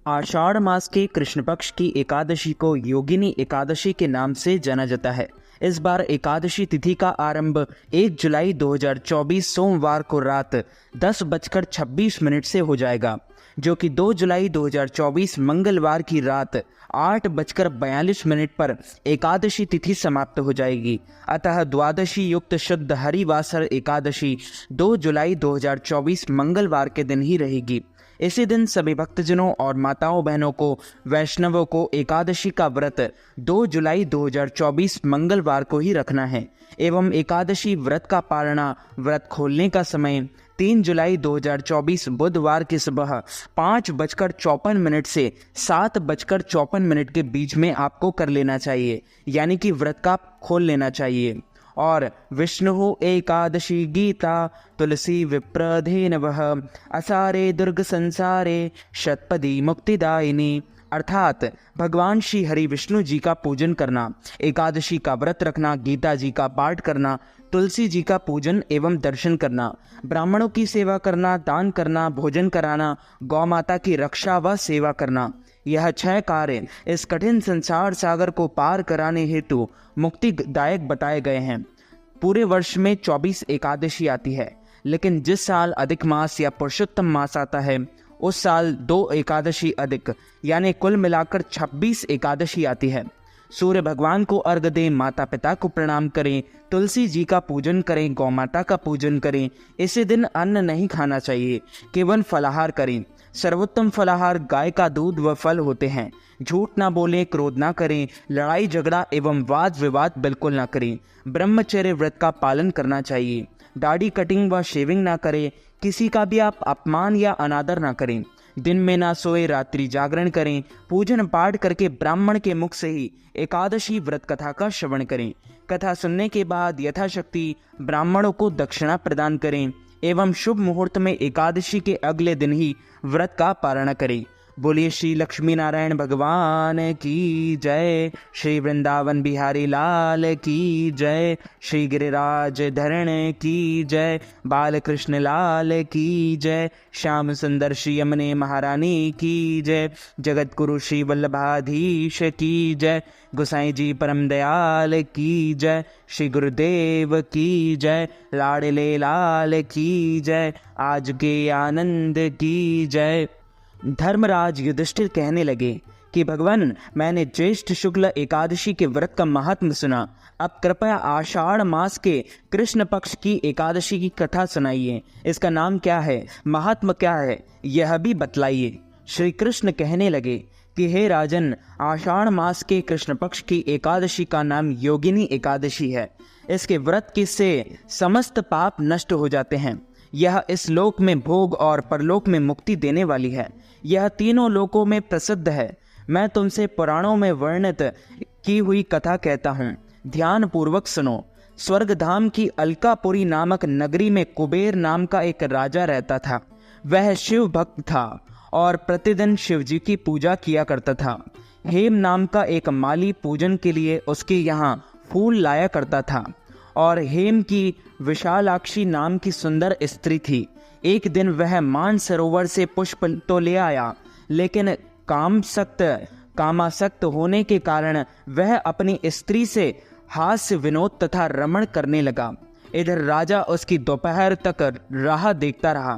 आषाढ़ मास के कृष्ण पक्ष की एकादशी को योगिनी एकादशी के नाम से जाना जाता है। इस बार एकादशी तिथि का आरंभ 1 जुलाई 2024 सोमवार को रात 10:26 से हो जाएगा, जो कि 2 जुलाई 2024 मंगलवार की रात 8:42 पर एकादशी तिथि समाप्त हो जाएगी। अतः द्वादशी युक्त शुद्ध हरिवासर एकादशी 2 जुलाई 2024 मंगलवार के दिन ही रहेगी। इसी दिन सभी भक्तजनों और माताओं बहनों को वैष्णवों को एकादशी का व्रत 2 जुलाई 2024 मंगलवार को ही रखना है एवं एकादशी व्रत का पारणा व्रत खोलने का समय 3 जुलाई 2024 बुधवार की सुबह 5:54 से 7:54 के बीच में आपको कर लेना चाहिए, यानी कि व्रत का खोल लेना चाहिए। और विष्णु एकादशी गीता तुलसी विप्रधेनवः असारे दुर्ग संसारे शतपदी मुक्तिदायिनी, अर्थात भगवान श्री हरि विष्णु जी का पूजन करना, एकादशी का व्रत रखना, गीता जी का पाठ करना, तुलसी जी का पूजन एवं दर्शन करना, ब्राह्मणों की सेवा करना, दान करना, भोजन कराना, गौ माता की रक्षा व सेवा करना, यह 6 कार्य इस कठिन संसार सागर को पार कराने हेतु मुक्तिदायक बताए गए हैं। पूरे वर्ष में 24 एकादशी आती है, लेकिन जिस साल अधिक मास या पुरुषोत्तम मास आता है उस साल 2 एकादशी अधिक, यानी कुल मिलाकर 26 एकादशी आती है। सूर्य भगवान को अर्घ दें, माता पिता को प्रणाम करें, तुलसी जी का पूजन करें, गौ माता का पूजन करें। इसी दिन अन्न नहीं खाना चाहिए, केवल फलाहार करें। सर्वोत्तम फलाहार गाय का दूध व फल होते हैं। झूठ ना बोलें, क्रोध ना करें, लड़ाई झगड़ा एवं वाद विवाद बिल्कुल ना करें। ब्रह्मचर्य व्रत का पालन करना चाहिए। दाढ़ी कटिंग व शेविंग ना करें। किसी का भी आप अपमान या अनादर ना करें। दिन में ना सोए, रात्रि जागरण करें। पूजन पाठ करके ब्राह्मण के मुख से ही एकादशी व्रत कथा का श्रवण करें। कथा सुनने के बाद यथाशक्ति ब्राह्मणों को दक्षिणा प्रदान करें एवं शुभ मुहूर्त में एकादशी के अगले दिन ही व्रत का पारण करें। बोलिए श्री लक्ष्मी नारायण भगवान की जय, श्री वृंदावन बिहारी लाल की जय, श्री गिरिराज धरण की जय, बाल कृष्ण लाल की जय, श्याम सुंदर श्री यमुने महारानी की जय, जगत गुरु श्री वल्लभाधीश की जय, गोसाई जी परम दयाल की जय, श्री गुरुदेव की जय, लाडले लाल की जय, आज के आनंद की जय। धर्मराज युधिष्ठिर कहने लगे कि भगवान, मैंने ज्येष्ठ शुक्ल एकादशी के व्रत का महात्म्य सुना। अब कृपया आषाढ़ मास के कृष्ण पक्ष की एकादशी की कथा सुनाइए। इसका नाम क्या है, महात्म्य क्या है, यह भी बतलाइए। श्री कृष्ण कहने लगे कि हे राजन, आषाढ़ मास के कृष्ण पक्ष की एकादशी का नाम योगिनी एकादशी है। इसके व्रत से समस्त पाप नष्ट हो जाते हैं। यह इस लोक में भोग और परलोक में मुक्ति देने वाली है। यह तीनों लोकों में प्रसिद्ध है। मैं तुमसे पुराणों में वर्णित की हुई कथा कहता हूँ, ध्यान पूर्वक सुनो। स्वर्गधाम की अलकापुरी नामक नगरी में कुबेर नाम का एक राजा रहता था। वह शिव भक्त था और प्रतिदिन शिव जी की पूजा किया करता था। हेम नाम का एक माली पूजन के लिए उसके यहाँ फूल लाया करता था और हेम की विशालाक्षी नाम की सुंदर स्त्री थी। एक दिन वह मानसरोवर से पुष्प तो ले आया, लेकिन कामासक्त होने के कारण वह अपनी स्त्री से हास्य विनोद तथा रमण करने लगा। इधर राजा उसकी दोपहर तक राह देखता रहा।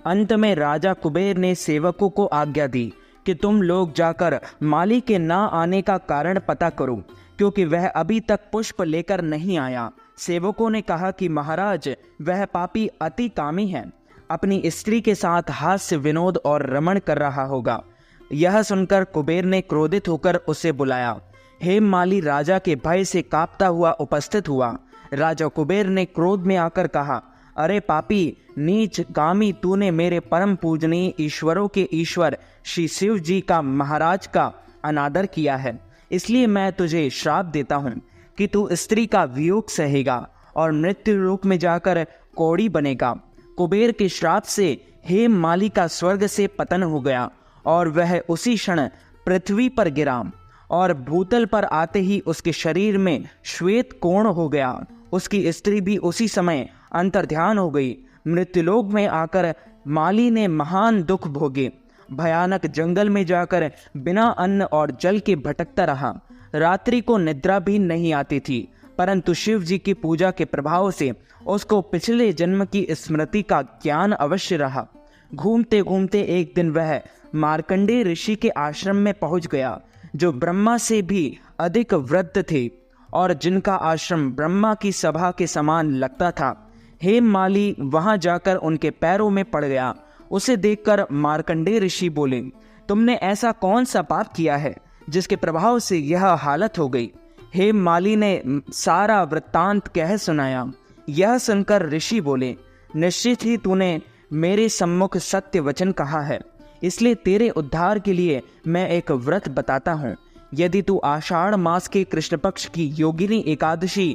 अंत में राजा कुबेर ने सेवकों को आज्ञा दी कि तुम लोग जाकर माली के ना आने का कारण पता करो, क्योंकि वह अभी तक पुष्प लेकर नहीं आया। सेवकों ने कहा कि महाराज, वह पापी अति कामी है, अपनी स्त्री के साथ हास्य विनोद और रमण कर रहा होगा। यह सुनकर कुबेर ने क्रोधित होकर उसे बुलाया। हेम माली राजा के भय से कांपता हुआ उपस्थित हुआ। राजा कुबेर ने क्रोध में आकर कहा, अरे पापी, नीच कामी, तूने मेरे परम पूजनीय ईश्वरों के ईश्वर श्री शिव जी का महाराज का अनादर किया है। इसलिए मैं तुझे श्राप देता हूँ कि तू स्त्री का वियोग सहेगा और मृत्यु लोक में जाकर कौड़ी बनेगा। कुबेर के श्राप से हेम माली का स्वर्ग से पतन हो गया और वह उसी क्षण पृथ्वी पर गिरा और भूतल पर आते ही उसके शरीर में श्वेत कोण हो गया। उसकी स्त्री भी उसी समय अंतर्ध्यान हो गई। मृत्युलोक में आकर माली ने महान दुख भोगे। भयानक जंगल में जाकर बिना अन्न और जल के भटकता रहा। रात्रि को निद्रा भी नहीं आती थी, परंतु शिव जी की पूजा के प्रभाव से उसको पिछले जन्म की स्मृति का ज्ञान अवश्य रहा। घूमते घूमते एक दिन वह मार्कंडेय ऋषि के आश्रम में पहुंच गया, जो ब्रह्मा से भी अधिक वृद्ध थे और जिनका आश्रम ब्रह्मा की सभा के समान लगता था। हेममाली वहां जाकर उनके पैरों में पड़ गया। उसे देखकर मार्कंडेय ऋषि बोले, तुमने ऐसा कौन सा पाप किया है जिसके प्रभाव से यह हालत हो गई? हेममाली ने सारा वृत्तांत कह सुनाया। यह सुनकर ऋषि बोले, निश्चित ही तूने मेरे सम्मुख सत्य वचन कहा है, इसलिए तेरे उद्धार के लिए मैं एक व्रत बताता हूँ। यदि तू आषाढ़ मास के कृष्ण पक्ष की योगिनी एकादशी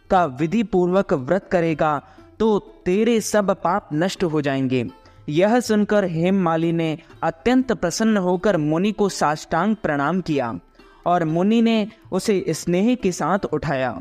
का विधि पूर्वक व्रत करेगा तो तेरे सब पाप नष्ट हो जाएंगे। यह सुनकर हेममाली ने अत्यंत प्रसन्न होकर मुनि को साष्टांग प्रणाम किया और मुनि ने उसे स्नेह के साथ उठाया।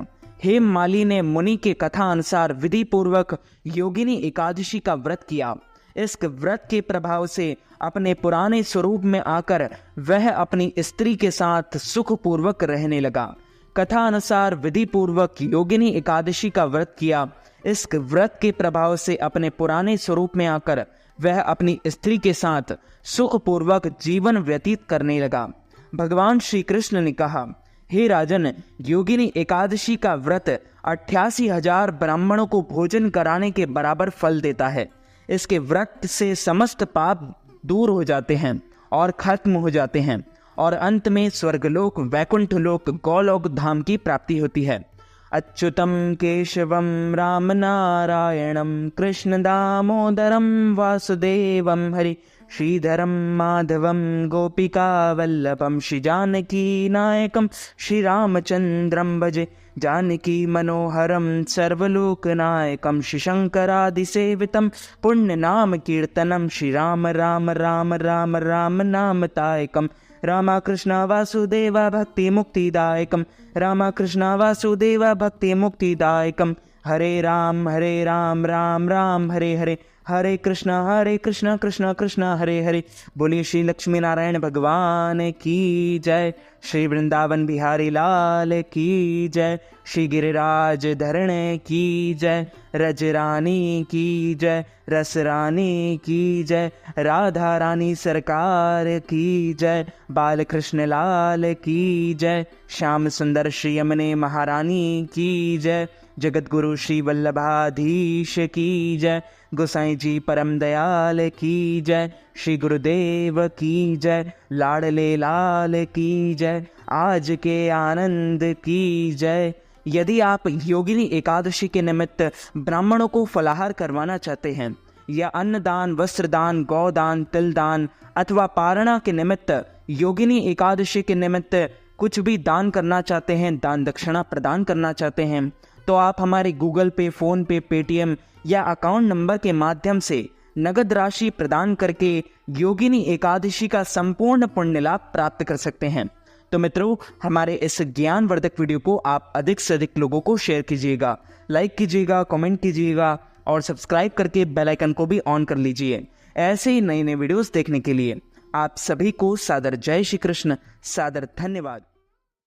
हेममाली ने मुनि के कथा अनुसार विधि पूर्वक योगिनी एकादशी का व्रत किया। इस व्रत के प्रभाव से अपने पुराने स्वरूप में आकर वह अपनी स्त्री के साथ सुखपूर्वक रहने लगा। कथा अनुसार विधि पूर्वक योगिनी एकादशी का व्रत किया। इस व्रत के प्रभाव से अपने पुराने स्वरूप में आकर वह अपनी स्त्री के साथ सुखपूर्वक जीवन व्यतीत करने लगा। भगवान श्री कृष्ण ने कहा, हे राजन, योगिनी एकादशी का व्रत 88,000 ब्राह्मणों को भोजन कराने के बराबर फल देता है। इसके व्रत से समस्त पाप दूर हो जाते हैं और खत्म हो जाते हैं और अंत में स्वर्गलोक, वैकुंठ लोक, गौलोक धाम की प्राप्ति होती है। अच्युतम केशवम राम नारायणम कृष्ण दामोदरम वासुदेवम हरि श्रीधरम माधवम गोपिका वल्लभम श्री जानकी नायकम श्री रामचंद्रम भजे जानकी मनोहरम सर्वलोकनायकम श्री शंकरादिसेवितम पुण्य नाम कीर्तनम श्री राम राम राम राम राम नाम तायकम रामा कृष्ण वासुदेवा भक्ति मुक्तिदायकम रामा कृष्ण वासुदेवा भक्ति मुक्तिदायकम हरे राम राम राम हरे हरे हरे कृष्ण कृष्ण कृष्ण हरे हरे। बोलिए श्री लक्ष्मी नारायण भगवान की जय, श्री वृंदावन बिहारी लाल की जय, श्री गिरिराज धरण की जय, रजरानी की जय, रसरानी की जय, राधा रानी सरकार की जय, बाल कृष्ण लाल की जय, श्याम सुंदर श्री यमुने महारानी की जय, जगत गुरु श्री वल्लभाधीश की जय, गोसाई जी परम दयाल की जय, श्री गुरुदेव की जय, लाडले लाल की जय, आज के आनंद की जय। यदि आप योगिनी एकादशी के निमित्त ब्राह्मणों को फलाहार करवाना चाहते हैं या अन्नदान, वस्त्रदान, गौदान, तिलदान अथवा पारणा के निमित्त योगिनी एकादशी के निमित्त कुछ भी दान करना चाहते हैं, दान दक्षिणा प्रदान करना चाहते हैं, तो आप हमारे गूगल पे, फोन पे, पेटीएम या अकाउंट नंबर के माध्यम से नगद राशि प्रदान करके योगिनी एकादशी का संपूर्ण पुण्य लाभ प्राप्त कर सकते हैं। तो मित्रों, हमारे इस ज्ञानवर्धक वीडियो को आप अधिक से अधिक लोगों को शेयर कीजिएगा, लाइक कीजिएगा, कमेंट कीजिएगा और सब्सक्राइब करके बेल आइकन को भी ऑन कर लीजिए। ऐसे ही नए नए वीडियोस देखने के लिए आप सभी को सादर जय श्री कृष्ण, सादर धन्यवाद।